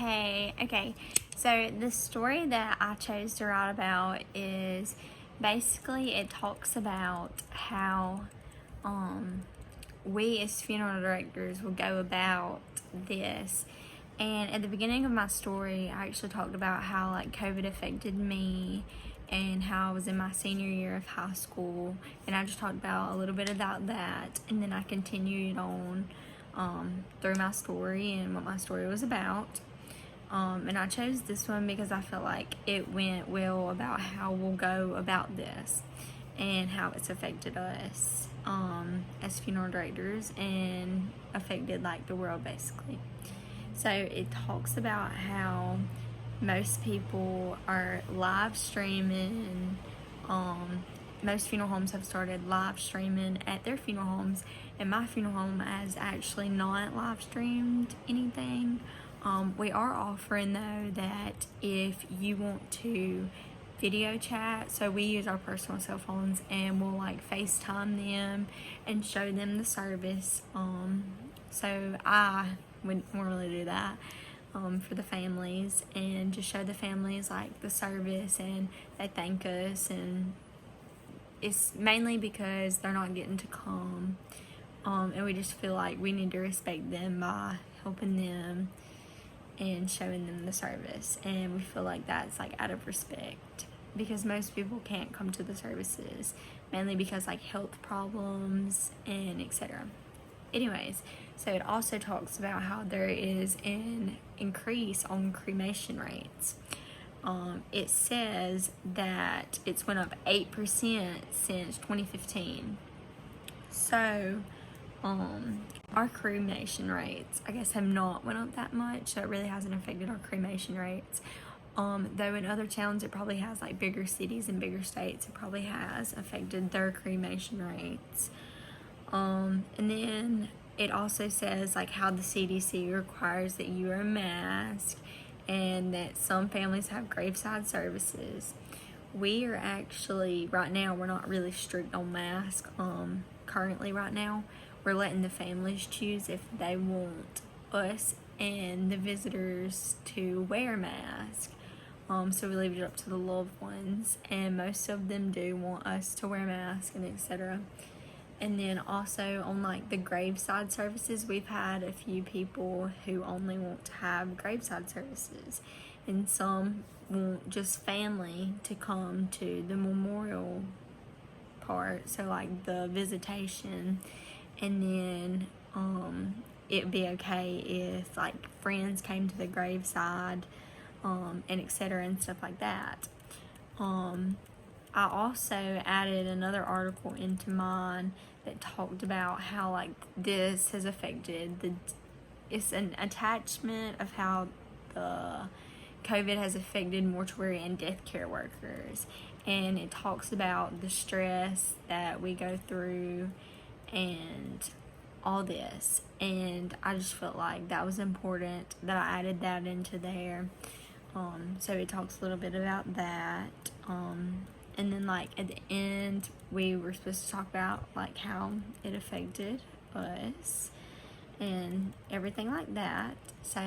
Hey, okay. So the story that I chose to write about is basically it talks about how we as funeral directors will go about this. And at the beginning of my story, I actually talked about how like COVID affected me and how I was in my senior year of high school, and I just talked about a little bit about that, and then I continued on through my story and what my story was about. And I chose this one because I felt like it went well about how we'll go about this and how it's affected us as funeral directors and affected like the world basically. So it talks about how most people are live streaming. Most funeral homes have started live streaming at their funeral homes, and my funeral home has actually not live streamed anything. We are offering though that if you want to video chat, so we use our personal cell phones and we'll like FaceTime them and show them the service. So I would normally do that for the families and just show the families like the service, and they thank us, and it's mainly because they're not getting to come, and we just feel like we need to respect them by helping them and showing them the service, and we feel like that's like out of respect because most people can't come to the services mainly because like health problems and etc. Anyways, so it also talks about how there is an increase on cremation rates. It says that it's went up 8% since 2015. So, our cremation rates, I guess, have not went up that much, so it really hasn't affected our cremation rates. Though in other towns, it probably has, like bigger cities and bigger states, it probably has affected their cremation rates. And then it also says like how the CDC requires that you wear a mask and that some families have graveside services. We are actually, right now, we're not really strict on masks. Currently right now, we're letting the families choose if they want us and the visitors to wear masks. So we leave it up to the loved ones, and most of them do want us to wear masks and etc. And then also on like the graveside services, we've had a few people who only want to have graveside services, and some want just family to come to the memorial part, so like the visitation, and then it'd be okay if like friends came to the graveside and etc. and stuff like that. I also added another article into mine that talked about how like this has affected it's an attachment of how the COVID has affected mortuary and death care workers, and it talks about the stress that we go through and all this, and I just felt like that was important that I added that into there. So it talks a little bit about that. And then like at the end, we were supposed to talk about like how it affected us and everything like that. So